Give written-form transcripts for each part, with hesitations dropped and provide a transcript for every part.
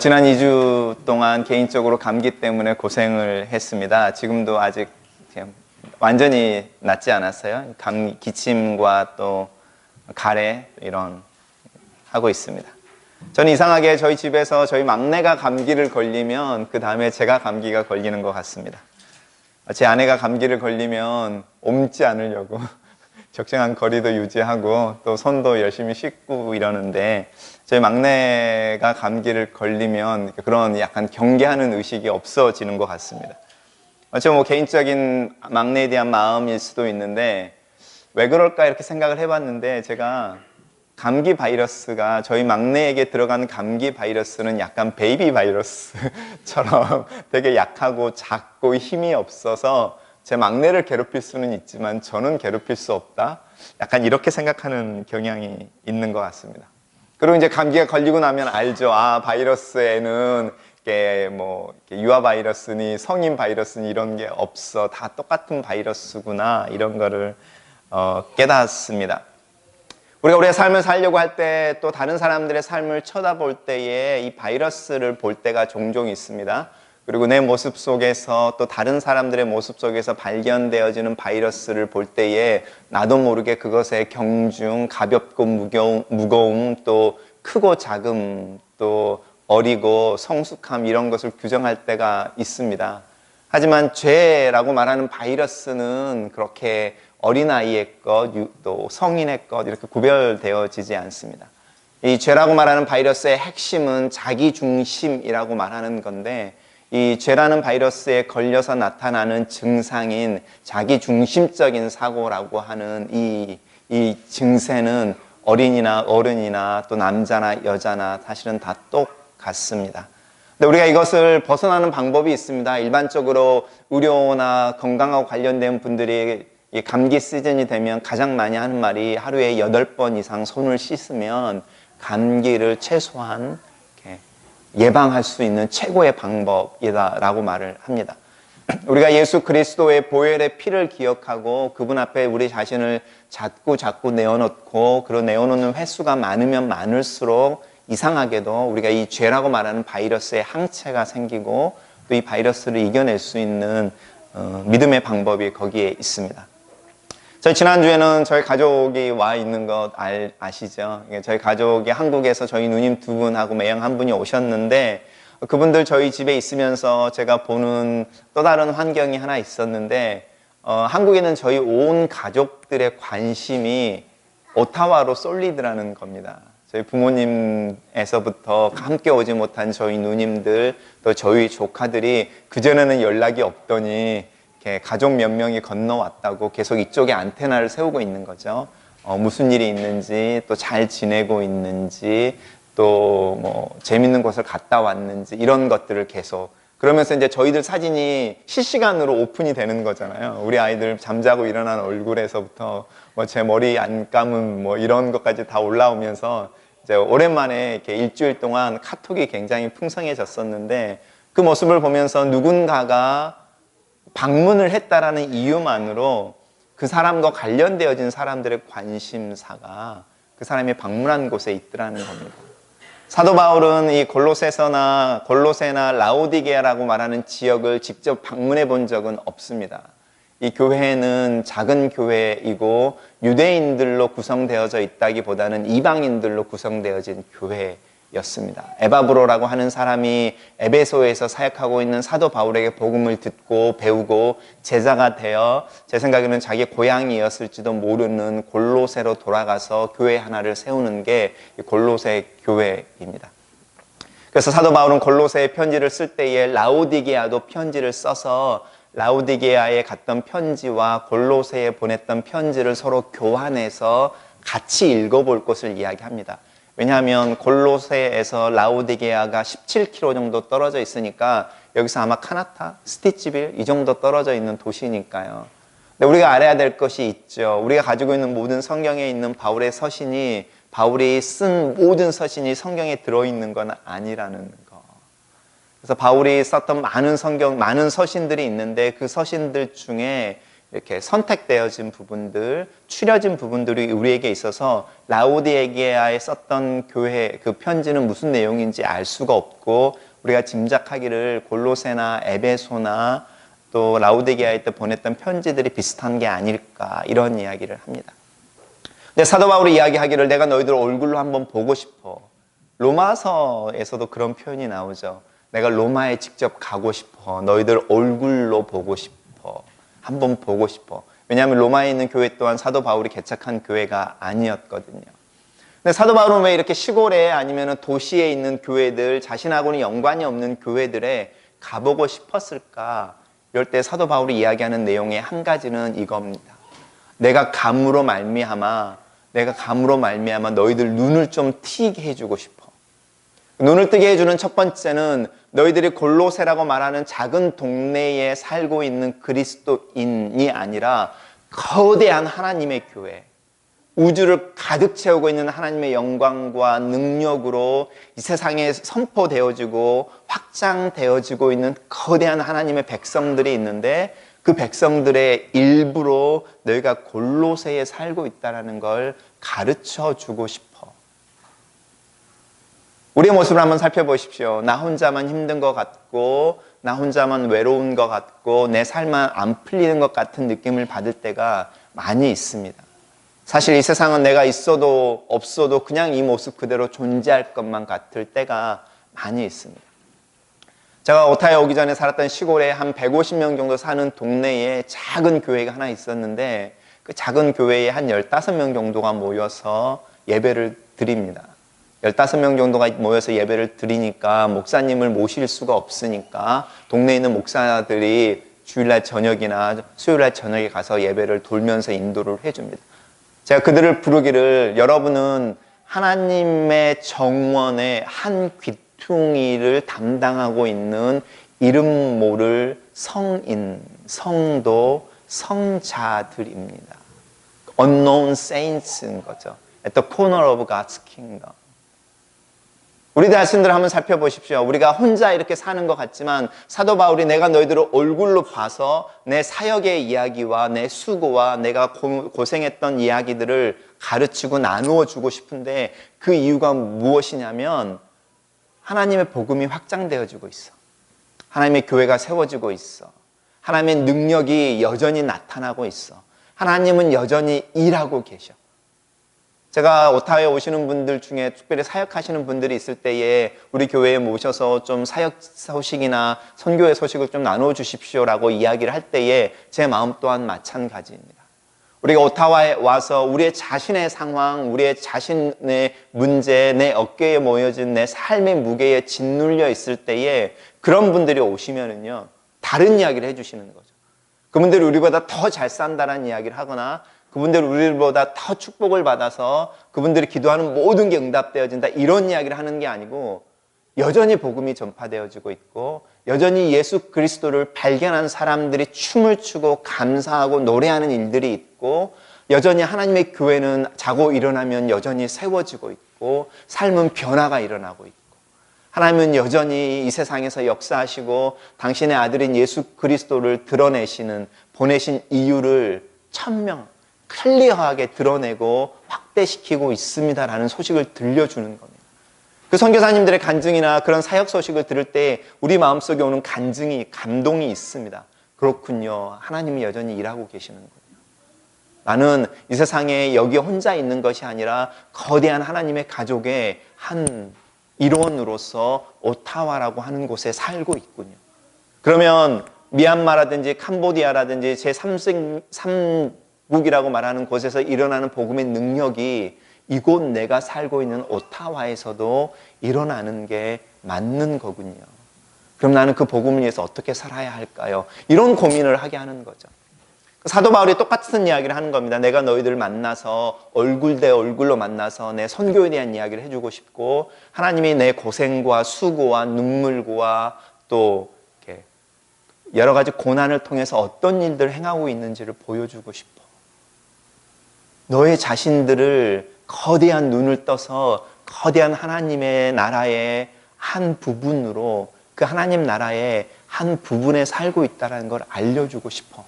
지난 2주 동안 개인적으로 감기 때문에 고생을 했습니다. 지금도 아직 완전히 낫지 않았어요. 기침과 또 가래 이런 하고 있습니다. 저는 이상하게 저희 집에서 저희 막내가 감기를 걸리면 그 다음에 제가 감기가 걸리는 것 같습니다. 제 아내가 감기를 걸리면 옮지 않으려고 적정한 거리도 유지하고 또 손도 열심히 씻고 이러는데, 저희 막내가 감기를 걸리면 그런 약간 경계하는 의식이 없어지는 것 같습니다. 뭐 개인적인 막내에 대한 마음일 수도 있는데 왜 그럴까 이렇게 생각을 해봤는데, 제가 감기 바이러스가, 저희 막내에게 들어가는 감기 바이러스는 약간 베이비 바이러스처럼 되게 약하고 작고 힘이 없어서 제 막내를 괴롭힐 수는 있지만 저는 괴롭힐 수 없다, 약간 이렇게 생각하는 경향이 있는 것 같습니다. 그리고 이제 감기가 걸리고 나면 알죠. 바이러스에는 유아 바이러스니 성인 바이러스니 이런 게 없어, 다 똑같은 바이러스구나, 이런 거를 깨닫습니다. 우리가 우리의 삶을 살려고 할 때, 또 다른 사람들의 삶을 쳐다볼 때에 이 바이러스를 볼 때가 종종 있습니다. 그리고 내 모습 속에서, 또 다른 사람들의 모습 속에서 발견되어지는 바이러스를 볼 때에 나도 모르게 그것의 경중, 가볍고 무거움, 또 크고 작음, 또 어리고 성숙함, 이런 것을 규정할 때가 있습니다. 하지만 죄라고 말하는 바이러스는 그렇게 어린아이의 것, 또 성인의 것, 이렇게 구별되어지지 않습니다. 이 죄라고 말하는 바이러스의 핵심은 자기중심이라고 말하는 건데, 이 죄라는 바이러스에 걸려서 나타나는 증상인 자기중심적인 사고라고 하는 이 증세는 어린이나 어른이나 또 남자나 여자나 사실은 다 똑같습니다. 근데 우리가 이것을 벗어나는 방법이 있습니다. 일반적으로 의료나 건강하고 관련된 분들이 이 감기 시즌이 되면 가장 많이 하는 말이, 하루에 8번 이상 손을 씻으면 감기를 최소한 예방할 수 있는 최고의 방법이다라고 말을 합니다. 우리가 예수 그리스도의 보혈의 피를 기억하고 그분 앞에 우리 자신을 자꾸 내어놓고, 그런 내어놓는 횟수가 많으면 많을수록 이상하게도 우리가 이 죄라고 말하는 바이러스의 항체가 생기고, 또 이 바이러스를 이겨낼 수 있는 믿음의 방법이 거기에 있습니다. 저희 지난주에는 저희 가족이 와 있는 것 아시죠? 저희 가족이 한국에서 저희 누님 2분하고 매형 1분이 오셨는데, 그분들 저희 집에 있으면서 제가 보는 또 다른 환경이 하나 있었는데, 한국에는 저희 온 가족들의 관심이 오타와로 쏠리더라는 겁니다. 저희 부모님에서부터 함께 오지 못한 저희 누님들, 또 저희 조카들이 그전에는 연락이 없더니 가족 몇 명이 건너왔다고 계속 이쪽에 안테나를 세우고 있는 거죠. 무슨 일이 있는지, 또 잘 지내고 있는지, 또 재밌는 곳을 갔다 왔는지, 이런 것들을 계속. 그러면서 이제 저희들 사진이 실시간으로 오픈이 되는 거잖아요. 우리 아이들 잠자고 일어난 얼굴에서부터 제 머리 안 감은 이런 것까지 다 올라오면서 이제 오랜만에 이렇게 일주일 동안 카톡이 굉장히 풍성해졌었는데, 그 모습을 보면서 누군가가 방문을 했다라는 이유만으로 그 사람과 관련되어진 사람들의 관심사가 그 사람이 방문한 곳에 있더라는 겁니다. 사도 바울은 이 골로새나 라오디게아라고 말하는 지역을 직접 방문해 본 적은 없습니다. 이 교회는 작은 교회이고 유대인들로 구성되어져 있다기보다는 이방인들로 구성되어진 교회였습니다. 에바브로라고 하는 사람이 에베소에서 사역하고 있는 사도 바울에게 복음을 듣고 배우고 제자가 되어, 제 생각에는 자기 고향이었을지도 모르는 골로새로 돌아가서 교회 하나를 세우는 게 골로새 교회입니다. 그래서 사도 바울은 골로새에 편지를 쓸 때에 라오디게아도 편지를 써서 라오디게아에 갔던 편지와 골로새에 보냈던 편지를 서로 교환해서 같이 읽어볼 것을 이야기합니다. 왜냐하면 골로새에서 라오디게아가 17km 정도 떨어져 있으니까 여기서 아마 카나타, 스티치빌 이 정도 떨어져 있는 도시니까요. 근데 우리가 알아야 될 것이 있죠. 우리가 가지고 있는 모든 성경에 있는 바울의 서신이, 바울이 쓴 모든 서신이 성경에 들어있는 건 아니라는 거. 그래서 바울이 썼던 많은 서신들이 있는데, 그 서신들 중에 이렇게 선택되어진 부분들, 추려진 부분들이 우리에게 있어서 라오디게아에 썼던 교회 그 편지는 무슨 내용인지 알 수가 없고 우리가 짐작하기를 골로새나 에베소나 또 라오디게아에 때 보냈던 편지들이 비슷한 게 아닐까 이런 이야기를 합니다. 근데 사도 바울이 이야기하기를 내가 너희들 얼굴로 한번 보고 싶어. 로마서에서도 그런 표현이 나오죠. 내가 로마에 직접 가고 싶어. 너희들 얼굴로 보고 싶어. 한번 보고 싶어. 왜냐하면 로마에 있는 교회 또한 사도 바울이 개척한 교회가 아니었거든요. 근데 사도 바울은 왜 이렇게 시골에 아니면 도시에 있는 교회들, 자신하고는 연관이 없는 교회들에 가보고 싶었을까? 이럴 때 사도 바울이 이야기하는 내용의 한 가지는 이겁니다. 내가 감으로 말미암아 너희들 눈을 좀 트이게 해주고 싶어. 눈을 뜨게 해주는 첫 번째는 너희들이 골로새라고 말하는 작은 동네에 살고 있는 그리스도인이 아니라 거대한 하나님의 교회, 우주를 가득 채우고 있는 하나님의 영광과 능력으로 이 세상에 선포되어지고 확장되어지고 있는 거대한 하나님의 백성들이 있는데 그 백성들의 일부로 너희가 골로새에 살고 있다는 걸 가르쳐 주고 싶어. 우리의 모습을 한번 살펴보십시오. 나 혼자만 힘든 것 같고 나 혼자만 외로운 것 같고 내 삶만 안 풀리는 것 같은 느낌을 받을 때가 많이 있습니다. 사실 이 세상은 내가 있어도 없어도 그냥 이 모습 그대로 존재할 것만 같을 때가 많이 있습니다. 제가 오타에 오기 전에 살았던 시골에 한 150명 정도 사는 동네에 작은 교회가 하나 있었는데 그 작은 교회에 한 15명 정도가 모여서 예배를 드립니다. 15명 정도가 모여서 예배를 드리니까 목사님을 모실 수가 없으니까 동네에 있는 목사들이 주일날 저녁이나 수요일날 저녁에 가서 예배를 돌면서 인도를 해줍니다. 제가 그들을 부르기를 여러분은 하나님의 정원의 한 귀퉁이를 담당하고 있는 이름 모를 성인, 성도, 성자들입니다. Unknown saints인 거죠. At the corner of God's kingdom. 우리 자신들을 한번 살펴보십시오. 우리가 혼자 이렇게 사는 것 같지만 사도 바울이 내가 너희들을 얼굴로 봐서 내 사역의 이야기와 내 수고와 내가 고생했던 이야기들을 가르치고 나누어 주고 싶은데 그 이유가 무엇이냐면 하나님의 복음이 확장되어지고 있어. 하나님의 교회가 세워지고 있어. 하나님의 능력이 여전히 나타나고 있어. 하나님은 여전히 일하고 계셔. 제가 오타에 오시는 분들 중에 특별히 사역하시는 분들이 있을 때에 우리 교회에 모셔서 좀 사역 소식이나 선교의 소식을 좀 나눠 주십시오라고 이야기를 할 때에 제 마음 또한 마찬가지입니다. 우리가 오타와에 와서 우리의 자신의 상황, 우리의 자신의 문제, 내 어깨에 모여진 내 삶의 무게에 짓눌려 있을 때에 그런 분들이 오시면은요, 다른 이야기를 해주시는 거죠. 그분들이 우리보다 더 잘 산다는 이야기를 하거나 그분들이 우리보다 더 축복을 받아서 그분들이 기도하는 모든 게 응답되어진다 이런 이야기를 하는 게 아니고 여전히 복음이 전파되어지고 있고 여전히 예수 그리스도를 발견한 사람들이 춤을 추고 감사하고 노래하는 일들이 있고 여전히 하나님의 교회는 자고 일어나면 여전히 세워지고 있고 삶은 변화가 일어나고 있고 하나님은 여전히 이 세상에서 역사하시고 당신의 아들인 예수 그리스도를 드러내시는 보내신 이유를 천명 클리어하게 드러내고 확대시키고 있습니다라는 소식을 들려주는 겁니다. 그 선교사님들의 간증이나 그런 사역 소식을 들을 때 우리 마음속에 오는 간증이, 감동이 있습니다. 그렇군요. 하나님이 여전히 일하고 계시는군요. 나는 이 세상에 여기 혼자 있는 것이 아니라 거대한 하나님의 가족의 한 일원으로서 오타와라고 하는 곳에 살고 있군요. 그러면 미얀마라든지 캄보디아라든지 제3국이라고 말하는 곳에서 일어나는 복음의 능력이 이곳 내가 살고 있는 오타와에서도 일어나는 게 맞는 거군요. 그럼 나는 그 복음을 위해서 어떻게 살아야 할까요? 이런 고민을 하게 하는 거죠. 사도 바울이 똑같은 이야기를 하는 겁니다. 내가 너희들 만나서 얼굴 대 얼굴로 만나서 내 선교에 대한 이야기를 해주고 싶고 하나님이 내 고생과 수고와 눈물과 또 이렇게 여러 가지 고난을 통해서 어떤 일들을 행하고 있는지를 보여주고 싶어. 너의 자신들을 거대한 눈을 떠서 거대한 하나님의 나라의 한 부분으로 그 하나님 나라의 한 부분에 살고 있다는 걸 알려주고 싶어.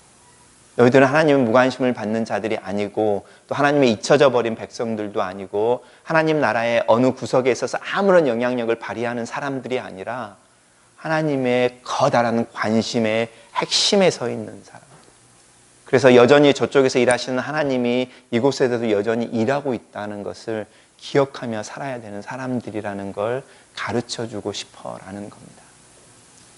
너희들은 하나님의 무관심을 받는 자들이 아니고 또 하나님의 잊혀져 버린 백성들도 아니고 하나님 나라의 어느 구석에 있어서 아무런 영향력을 발휘하는 사람들이 아니라 하나님의 커다란 관심의 핵심에 서 있는 사람. 그래서 여전히 저쪽에서 일하시는 하나님이 이곳에서도 여전히 일하고 있다는 것을 기억하며 살아야 되는 사람들이라는 걸 가르쳐주고 싶어라는 겁니다.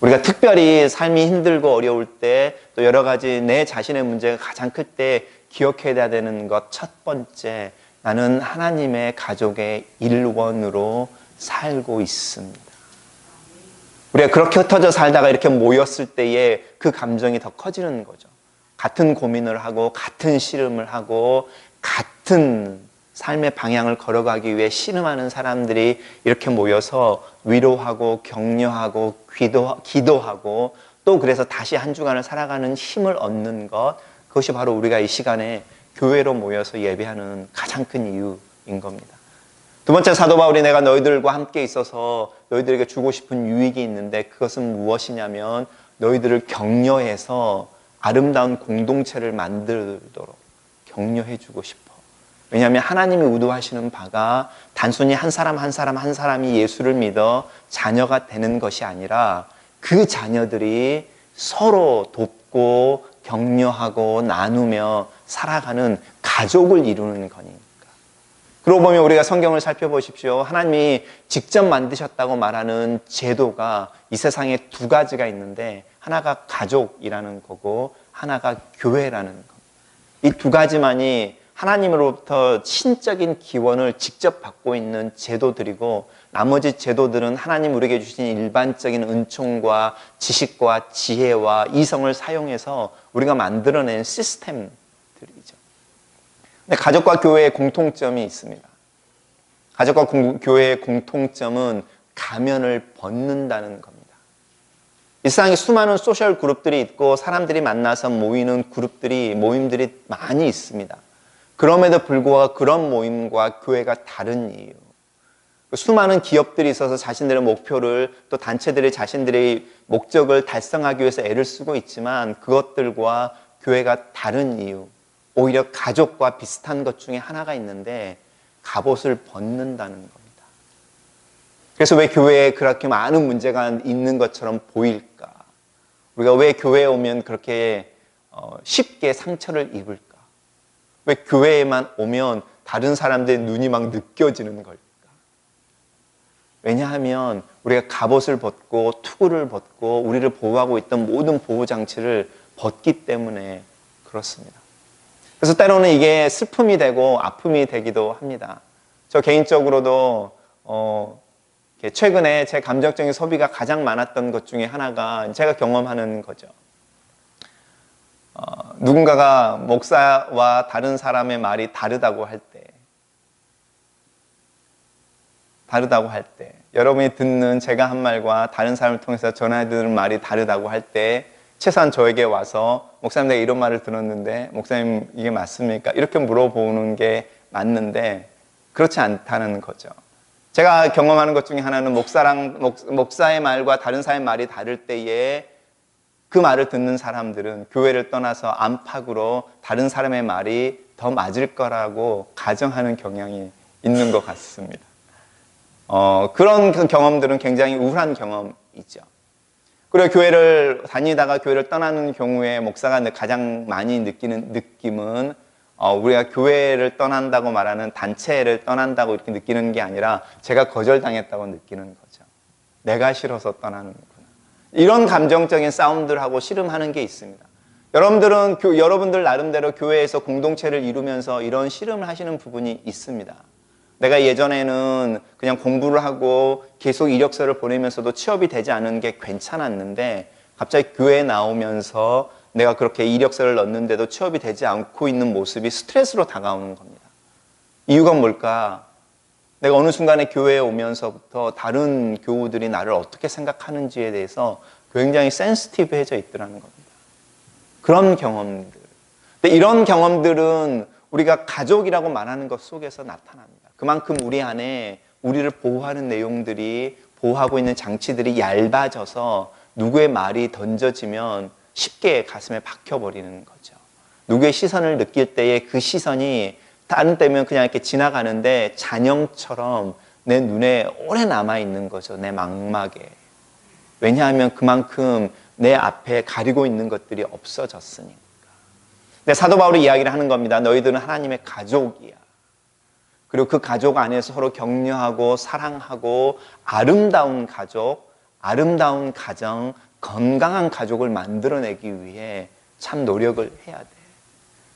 우리가 특별히 삶이 힘들고 어려울 때 또 여러 가지 내 자신의 문제가 가장 클 때 기억해야 되는 것 첫 번째, 나는 하나님의 가족의 일원으로 살고 있습니다. 우리가 그렇게 흩어져 살다가 이렇게 모였을 때에 그 감정이 더 커지는 거죠. 같은 고민을 하고 같은 씨름을 하고 같은 삶의 방향을 걸어가기 위해 씨름하는 사람들이 이렇게 모여서 위로하고 격려하고 기도하고 또 그래서 다시 한 주간을 살아가는 힘을 얻는 것, 그것이 바로 우리가 이 시간에 교회로 모여서 예배하는 가장 큰 이유인 겁니다. 두 번째, 사도 바울이 내가 너희들과 함께 있어서 너희들에게 주고 싶은 유익이 있는데 그것은 무엇이냐면 너희들을 격려해서 아름다운 공동체를 만들도록 격려해 주고 싶어. 왜냐하면 하나님이 의도하시는 바가 단순히 한 사람이 예수를 믿어 자녀가 되는 것이 아니라 그 자녀들이 서로 돕고 격려하고 나누며 살아가는 가족을 이루는 거니까. 그러고 보면 우리가 성경을 살펴보십시오. 하나님이 직접 만드셨다고 말하는 제도가 이 세상에 두 가지가 있는데 하나가 가족이라는 거고 하나가 교회라는 겁니다. 이 두 가지만이 하나님으로부터 신적인 기원을 직접 받고 있는 제도들이고 나머지 제도들은 하나님 우리에게 주신 일반적인 은총과 지식과 지혜와 이성을 사용해서 우리가 만들어낸 시스템들이죠. 근데 가족과 교회의 공통점이 있습니다. 가족과 교회의 공통점은 가면을 벗는다는 겁니다. 이 세상에 수많은 소셜 그룹들이 있고 사람들이 만나서 모이는 모임들이 많이 있습니다. 그럼에도 불구하고 그런 모임과 교회가 다른 이유. 수많은 기업들이 있어서 자신들의 목표를 또 단체들이 자신들의 목적을 달성하기 위해서 애를 쓰고 있지만 그것들과 교회가 다른 이유. 오히려 가족과 비슷한 것 중에 하나가 있는데 갑옷을 벗는다는 겁니다. 그래서 왜 교회에 그렇게 많은 문제가 있는 것처럼 보일까? 우리가 왜 교회에 오면 그렇게 쉽게 상처를 입을까? 왜 교회에만 오면 다른 사람들의 눈이 막 느껴지는 걸까? 왜냐하면 우리가 갑옷을 벗고 투구를 벗고 우리를 보호하고 있던 모든 보호장치를 벗기 때문에 그렇습니다. 그래서 때로는 이게 슬픔이 되고 아픔이 되기도 합니다. 저 개인적으로도 최근에 제 감정적인 소비가 가장 많았던 것 중에 하나가 제가 경험하는 거죠. 누군가가 목사와 다른 사람의 말이 다르다고 할 때, 여러분이 듣는 제가 한 말과 다른 사람을 통해서 전해 들은 말이 다르다고 할 때, 최소한 저에게 와서 목사님 내가 이런 말을 들었는데 목사님 이게 맞습니까? 이렇게 물어보는 게 맞는데 그렇지 않다는 거죠. 제가 경험하는 것 중에 하나는 목사의 말과 다른 사람의 말이 다를 때에 그 말을 듣는 사람들은 교회를 떠나서 안팎으로 다른 사람의 말이 더 맞을 거라고 가정하는 경향이 있는 것 같습니다. 그런 경험들은 굉장히 우울한 경험이죠. 그리고 교회를 다니다가 교회를 떠나는 경우에 목사가 가장 많이 느끼는 느낌은 우리가 교회를 떠난다고 말하는 단체를 떠난다고 이렇게 느끼는 게 아니라 제가 거절당했다고 느끼는 거죠. 내가 싫어서 떠나는구나. 이런 감정적인 싸움들하고 씨름하는 게 있습니다. 여러분들 나름대로 교회에서 공동체를 이루면서 이런 씨름을 하시는 부분이 있습니다. 내가 예전에는 그냥 공부를 하고 계속 이력서를 보내면서도 취업이 되지 않은 게 괜찮았는데 갑자기 교회에 나오면서 내가 그렇게 이력서를 넣는데도 취업이 되지 않고 있는 모습이 스트레스로 다가오는 겁니다. 이유가 뭘까? 내가 어느 순간에 교회에 오면서부터 다른 교우들이 나를 어떻게 생각하는지에 대해서 굉장히 센시티브해져 있더라는 겁니다. 그런 경험들. 근데 이런 경험들은 우리가 가족이라고 말하는 것 속에서 나타납니다. 그만큼 우리 안에 우리를 보호하는 내용들이, 보호하고 있는 장치들이 얇아져서 누구의 말이 던져지면 쉽게 가슴에 박혀버리는 거죠. 누구의 시선을 느낄 때에 그 시선이 다른 때면 그냥 이렇게 지나가는데 잔영처럼 내 눈에 오래 남아있는 거죠. 내 망막에. 왜냐하면 그만큼 내 앞에 가리고 있는 것들이 없어졌으니까. 근데 사도 바울이 이야기를 하는 겁니다. 너희들은 하나님의 가족이야. 그리고 그 가족 안에서 서로 격려하고 사랑하고 아름다운 가족, 아름다운 가정, 건강한 가족을 만들어내기 위해 참 노력을 해야 돼.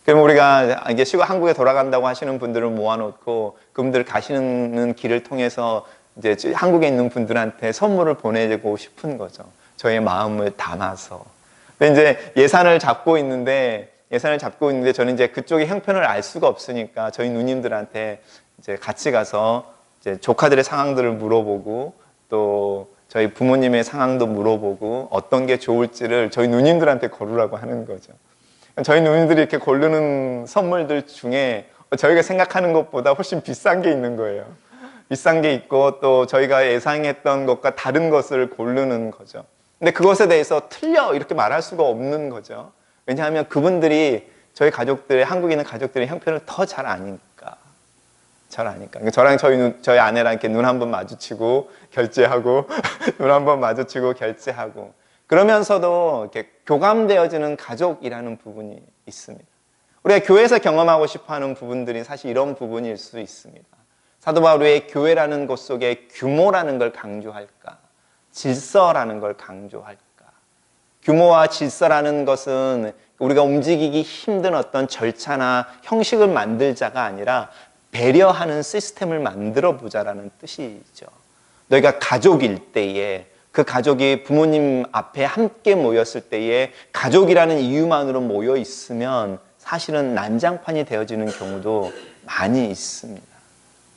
그럼 우리가 이제 한국에 돌아간다고 하시는 분들을 모아놓고 그분들 가시는 길을 통해서 이제 한국에 있는 분들한테 선물을 보내고 싶은 거죠. 저의 마음을 담아서. 근데 이제 예산을 잡고 있는데 저는 이제 그쪽의 형편을 알 수가 없으니까 저희 누님들한테 이제 같이 가서 이제 조카들의 상황들을 물어보고 또 저희 부모님의 상황도 물어보고 어떤 게 좋을지를 저희 누님들한테 고르라고 하는 거죠. 저희 누님들이 이렇게 고르는 선물들 중에 저희가 생각하는 것보다 훨씬 비싼 게 있는 거예요. 비싼 게 있고 또 저희가 예상했던 것과 다른 것을 고르는 거죠. 근데 그것에 대해서 틀려 이렇게 말할 수가 없는 거죠. 왜냐하면 그분들이 저희 가족들의, 한국에 있는 가족들의 형편을 더 잘 아니까. 저랑 저희 아내랑 이렇게 눈 한번 마주치고 결제하고 눈 한번 마주치고 결제하고 그러면서도 이렇게 교감되어지는 가족이라는 부분이 있습니다. 우리가 교회에서 경험하고 싶어하는 부분들이 사실 이런 부분일 수 있습니다. 사도 바울의 교회라는 곳 속에 규모라는 걸 강조할까? 질서라는 걸 강조할까? 규모와 질서라는 것은 우리가 움직이기 힘든 어떤 절차나 형식을 만들자가 아니라 배려하는 시스템을 만들어 보자라는 뜻이죠. 너희가 가족일 때에 그 가족이 부모님 앞에 함께 모였을 때에 가족이라는 이유만으로 모여 있으면 사실은 난장판이 되어지는 경우도 많이 있습니다.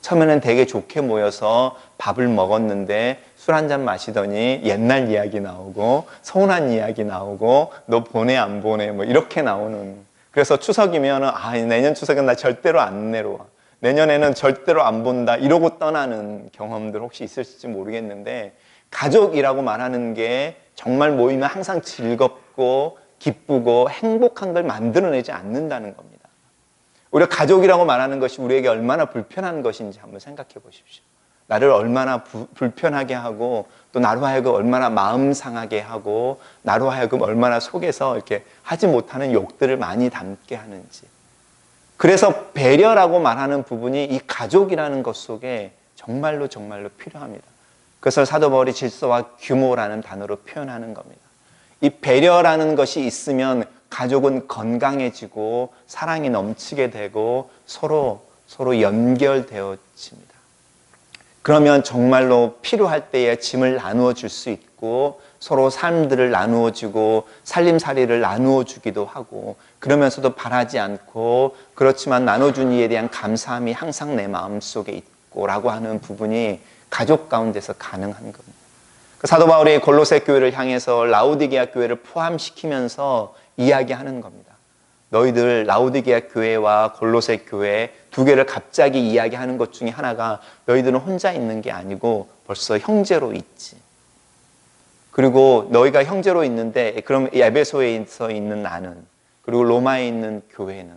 처음에는 되게 좋게 모여서 밥을 먹었는데 술 한잔 마시더니 옛날 이야기 나오고 서운한 이야기 나오고 너 보내 안 보내 뭐 이렇게 나오는. 그래서 추석이면 내년 추석은 나 절대로 안 내려와. 내년에는 절대로 안 본다 이러고 떠나는 경험들 혹시 있을지 모르겠는데 가족이라고 말하는 게 정말 모이면 항상 즐겁고 기쁘고 행복한 걸 만들어내지 않는다는 겁니다. 우리가 가족이라고 말하는 것이 우리에게 얼마나 불편한 것인지 한번 생각해 보십시오. 나를 얼마나 불편하게 하고 또 나로 하여금 얼마나 마음 상하게 하고 나로 하여금 얼마나 속에서 이렇게 하지 못하는 욕들을 많이 담게 하는지. 그래서 배려라고 말하는 부분이 이 가족이라는 것 속에 정말로 필요합니다. 그것을 사도 바울이 질서와 규모라는 단어로 표현하는 겁니다. 이 배려라는 것이 있으면 가족은 건강해지고 사랑이 넘치게 되고 서로 연결되어집니다. 그러면 정말로 필요할 때에 짐을 나누어 줄 수 있고 서로 삶들을 나누어 주고 살림살이를 나누어 주기도 하고 그러면서도 바라지 않고 그렇지만 나눠준 이에 대한 감사함이 항상 내 마음속에 있고 라고 하는 부분이 가족 가운데서 가능한 겁니다. 사도 바울이 골로새 교회를 향해서 라우디게아 교회를 포함시키면서 이야기하는 겁니다. 너희들 라우디게아 교회와 골로새 교회 두 개를 갑자기 이야기하는 것 중에 하나가 너희들은 혼자 있는 게 아니고 벌써 형제로 있지. 그리고 너희가 형제로 있는데 그럼 에베소에 있는 나는 그리고 로마에 있는 교회는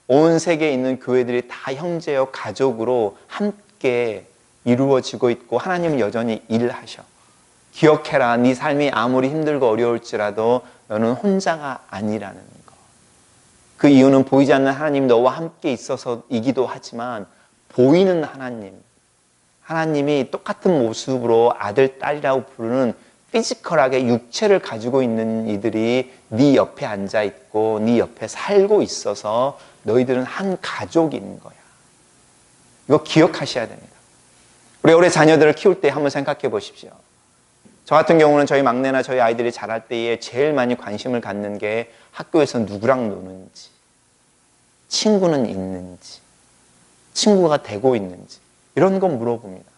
온 세계에 있는 교회들이 다 형제요 가족으로 함께 이루어지고 있고 하나님은 여전히 일하셔. 기억해라. 네 삶이 아무리 힘들고 어려울지라도 너는 혼자가 아니라는 거. 그 이유는 보이지 않는 하나님 너와 함께 있어서이기도 하지만 보이는 하나님이 똑같은 모습으로 아들, 딸이라고 부르는 피지컬하게 육체를 가지고 있는 이들이 네 옆에 앉아있고 네 옆에 살고 있어서 너희들은 한 가족인 거야. 이거 기억하셔야 됩니다. 우리 자녀들을 키울 때 한번 생각해 보십시오. 저 같은 경우는 저희 막내나 저희 아이들이 자랄 때에 제일 많이 관심을 갖는 게 학교에서 누구랑 노는지, 친구는 있는지, 친구가 되고 있는지 이런 건 물어봅니다.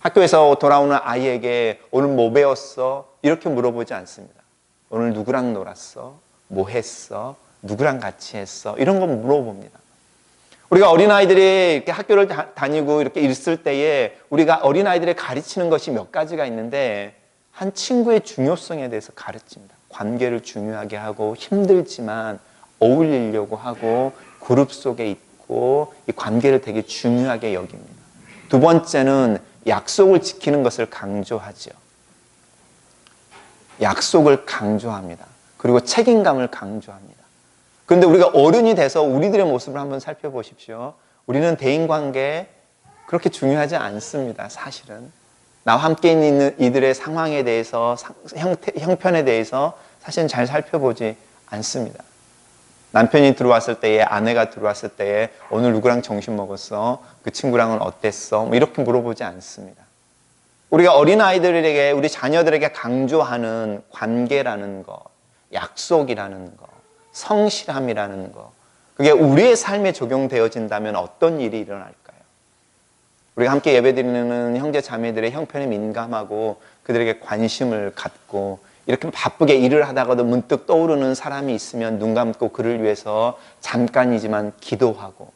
학교에서 돌아오는 아이에게 오늘 뭐 배웠어? 이렇게 물어보지 않습니다. 오늘 누구랑 놀았어? 뭐 했어? 누구랑 같이 했어? 이런 건 물어봅니다. 우리가 어린아이들이 이렇게 학교를 다니고 이렇게 있을 때에 우리가 어린아이들에 가르치는 것이 몇 가지가 있는데 한 친구의 중요성에 대해서 가르칩니다. 관계를 중요하게 하고 힘들지만 어울리려고 하고 그룹 속에 있고 이 관계를 되게 중요하게 여깁니다. 두 번째는 약속을 지키는 것을 강조하죠. 약속을 강조합니다. 그리고 책임감을 강조합니다. 그런데 우리가 어른이 돼서 우리들의 모습을 한번 살펴보십시오. 우리는 대인관계 그렇게 중요하지 않습니다. 사실은 나와 함께 있는 이들의 상황에 대해서, 형편에 대해서 사실은 잘 살펴보지 않습니다. 남편이 들어왔을 때에, 아내가 들어왔을 때에 오늘 누구랑 점심 먹었어? 그 친구랑은 어땠어? 뭐 이렇게 물어보지 않습니다. 우리가 어린아이들에게, 우리 자녀들에게 강조하는 관계라는 거, 약속이라는 거, 성실함이라는 거, 그게 우리의 삶에 적용되어진다면 어떤 일이 일어날까요? 우리가 함께 예배드리는 형제 자매들의 형편에 민감하고 그들에게 관심을 갖고 이렇게 바쁘게 일을 하다가도 문득 떠오르는 사람이 있으면 눈 감고 그를 위해서 잠깐이지만 기도하고,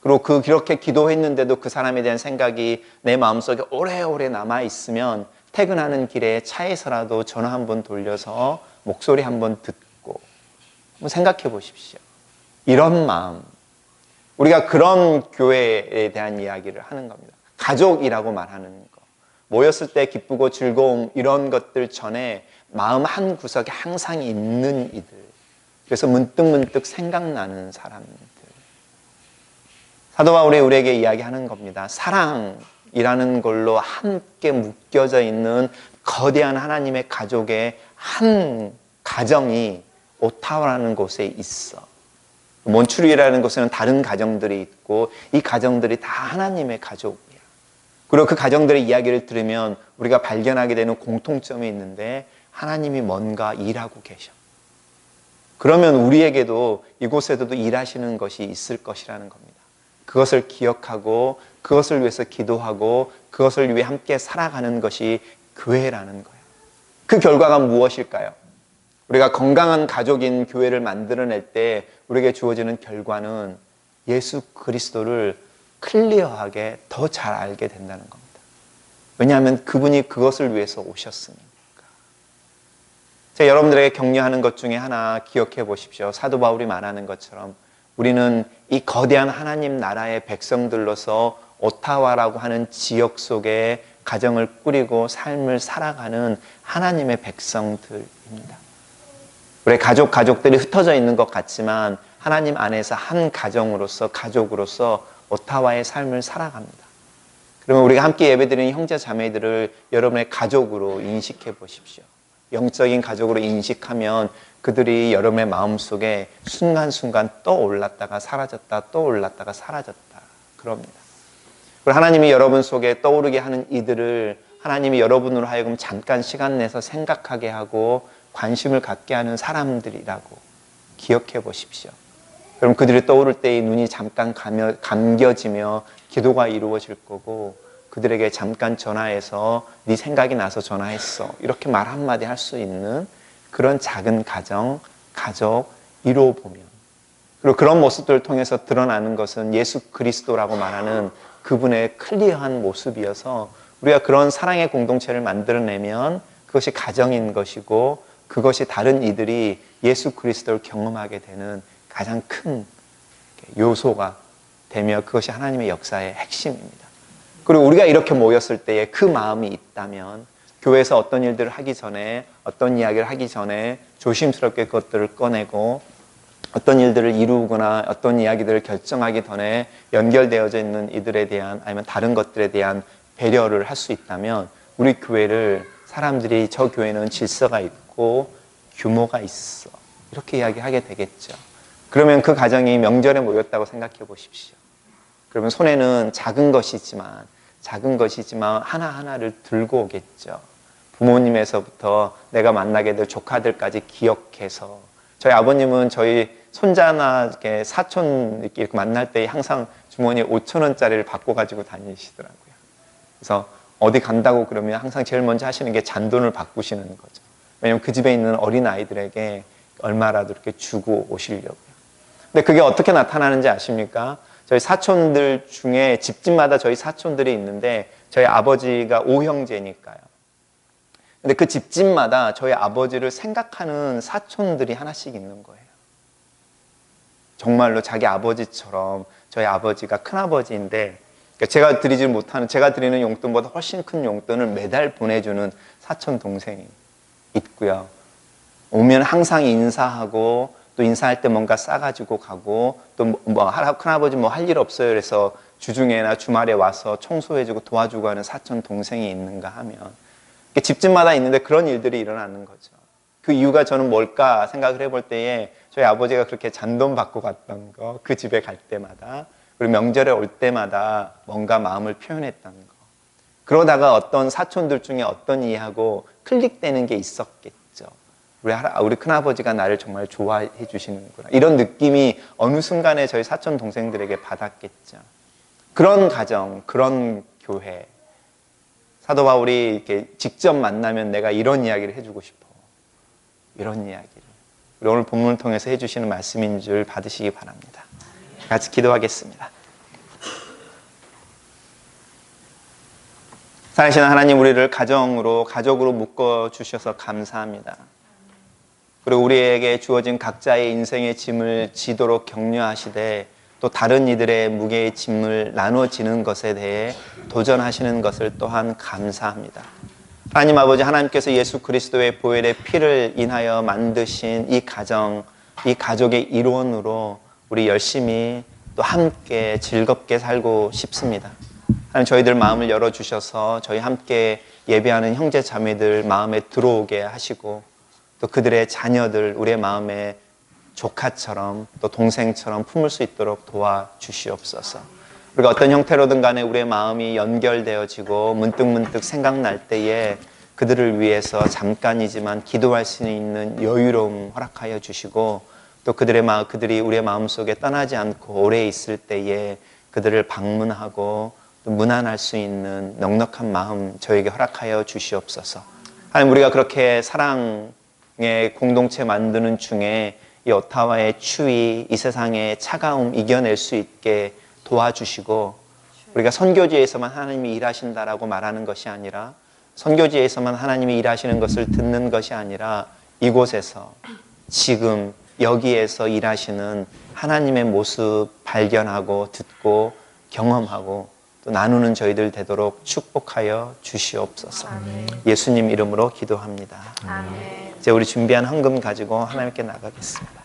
그리고 그렇게 기도했는데도 그 사람에 대한 생각이 내 마음속에 오래오래 남아있으면 퇴근하는 길에 차에서라도 전화 한번 돌려서 목소리 한번 듣고 한번 생각해 보십시오. 이런 마음, 우리가 그런 교회에 대한 이야기를 하는 겁니다. 가족이라고 말하는 거, 모였을 때 기쁘고 즐거움 이런 것들 전에 마음 한 구석에 항상 있는 이들, 그래서 문득문득 생각나는 사람들. 사도 바울이 우리에게 이야기하는 겁니다. 사랑이라는 걸로 함께 묶여져 있는 거대한 하나님의 가족의 한 가정이 오타와라는 곳에 있어. 몬트리올이라는 곳에는 다른 가정들이 있고 이 가정들이 다 하나님의 가족이야. 그리고 그 가정들의 이야기를 들으면 우리가 발견하게 되는 공통점이 있는데 하나님이 뭔가 일하고 계셔. 그러면 우리에게도 이곳에도 일하시는 것이 있을 것이라는 겁니다. 그것을 기억하고 그것을 위해서 기도하고 그것을 위해 함께 살아가는 것이 교회라는 거예요. 그 결과가 무엇일까요? 우리가 건강한 가족인 교회를 만들어낼 때 우리에게 주어지는 결과는 예수 그리스도를 클리어하게 더 잘 알게 된다는 겁니다. 왜냐하면 그분이 그것을 위해서 오셨으니까. 제가 여러분들에게 격려하는 것 중에 하나 기억해 보십시오. 사도 바울이 말하는 것처럼 우리는 이 거대한 하나님 나라의 백성들로서 오타와라고 하는 지역 속에 가정을 꾸리고 삶을 살아가는 하나님의 백성들입니다. 우리 가족들이 흩어져 있는 것 같지만 하나님 안에서 한 가정으로서, 가족으로서 오타와의 삶을 살아갑니다. 그러면 우리가 함께 예배드리는 형제 자매들을 여러분의 가족으로 인식해 보십시오. 영적인 가족으로 인식하면 그들이 여러분의 마음속에 순간순간 떠올랐다가 사라졌다, 떠올랐다가 사라졌다 그럽니다. 그리고 하나님이 여러분 속에 떠오르게 하는 이들을 하나님이 여러분으로 하여금 잠깐 시간 내서 생각하게 하고 관심을 갖게 하는 사람들이라고 기억해 보십시오. 그럼 그들이 떠오를 때 눈이 잠깐 감겨지며 기도가 이루어질 거고 그들에게 잠깐 전화해서 네 생각이 나서 전화했어 이렇게 말 한마디 할 수 있는 그런 작은 가정, 가족 이루어 보면, 그리고 그런 모습들을 통해서 드러나는 것은 예수 그리스도라고 말하는 그분의 클리어한 모습이어서 우리가 그런 사랑의 공동체를 만들어내면 그것이 가정인 것이고 그것이 다른 이들이 예수 그리스도를 경험하게 되는 가장 큰 요소가 되며 그것이 하나님의 역사의 핵심입니다. 그리고 우리가 이렇게 모였을 때에 그 마음이 있다면 교회에서 어떤 일들을 하기 전에, 어떤 이야기를 하기 전에 조심스럽게 그것들을 꺼내고 어떤 일들을 이루거나 어떤 이야기들을 결정하기 전에 연결되어져 있는 이들에 대한 아니면 다른 것들에 대한 배려를 할 수 있다면 우리 교회를 사람들이 저 교회는 질서가 있고 규모가 있어 이렇게 이야기하게 되겠죠. 그러면 그 가정이 명절에 모였다고 생각해 보십시오. 그러면 손에는 작은 것이지만 하나하나를 들고 오겠죠. 부모님에서부터 내가 만나게 될 조카들까지 기억해서 저희 아버님은 저희 손자나 사촌 이렇게 만날 때 항상 주머니에 5,000원짜리를 받고 가지고 다니시더라고요. 그래서 어디 간다고 그러면 항상 제일 먼저 하시는 게 잔돈을 바꾸시는 거죠. 왜냐하면 그 집에 있는 어린 아이들에게 얼마라도 이렇게 주고 오시려고요. 근데 그게 어떻게 나타나는지 아십니까? 저희 사촌들 중에 집집마다 저희 사촌들이 있는데 저희 아버지가 5형제니까요. 근데 그 집집마다 저희 아버지를 생각하는 사촌들이 하나씩 있는 거예요. 정말로 자기 아버지처럼, 저희 아버지가 큰아버지인데 제가 드리지 못하는, 제가 드리는 용돈보다 훨씬 큰 용돈을 매달 보내주는 사촌 동생이 있고요. 오면 항상 인사하고 또 인사할 때 뭔가 싸가지고 가고 또 큰아버지 뭐 할 일 없어요 그래서 주중에나 주말에 와서 청소해주고 도와주고 하는 사촌 동생이 있는가 하면 집집마다 있는데 그런 일들이 일어나는 거죠. 그 이유가 저는 뭘까 생각을 해볼 때에 저희 아버지가 그렇게 잔돈 받고 갔던 거, 그 집에 갈 때마다, 그리고 명절에 올 때마다 뭔가 마음을 표현했다는 거. 그러다가 어떤 사촌들 중에 어떤 이하고 클릭되는 게 있었겠죠. 우리 큰아버지가 나를 정말 좋아해 주시는구나. 이런 느낌이 어느 순간에 저희 사촌 동생들에게 받았겠죠. 그런 가정, 그런 교회. 사도 바울이 이렇게 직접 만나면 내가 이런 이야기를 해주고 싶어. 이런 이야기를. 우리 오늘 본문을 통해서 해주시는 말씀인 줄 받으시기 바랍니다. 같이 기도하겠습니다. 살아계신 하나님, 우리를 가족으로 묶어주셔서 감사합니다. 그리고 우리에게 주어진 각자의 인생의 짐을 지도록 격려하시되 또 다른 이들의 무게의 짐을 나눠지는 것에 대해 도전하시는 것을 또한 감사합니다. 하나님 아버지, 하나님께서 예수 그리스도의 보혈의 피를 인하여 만드신 이 가정, 이 가족의 일원으로 우리 열심히 또 함께 즐겁게 살고 싶습니다. 하나님, 저희들 마음을 열어주셔서 저희 함께 예배하는 형제 자매들 마음에 들어오게 하시고 또 그들의 자녀들 우리의 마음에 조카처럼 또 동생처럼 품을 수 있도록 도와주시옵소서. 우리가 어떤 형태로든 간에 우리의 마음이 연결되어지고 문득문득 생각날 때에 그들을 위해서 잠깐이지만 기도할 수 있는 여유로움 허락하여 주시고 또 그들이 우리의 마음속에 떠나지 않고 오래 있을 때에 그들을 방문하고 또 문안할 수 있는 넉넉한 마음 저에게 허락하여 주시옵소서. 하나님, 우리가 그렇게 사랑의 공동체 만드는 중에 이 오타와의 추위, 이 세상의 차가움 이겨낼 수 있게 도와주시고 우리가 선교지에서만 하나님이 일하신다라고 말하는 것이 아니라 선교지에서만 하나님이 일하시는 것을 듣는 것이 아니라 이곳에서 지금 여기에서 일하시는 하나님의 모습 발견하고 듣고 경험하고 또 나누는 저희들 되도록 축복하여 주시옵소서. 아멘. 예수님 이름으로 기도합니다. 아멘. 이제 우리 준비한 헌금 가지고 하나님께 나가겠습니다.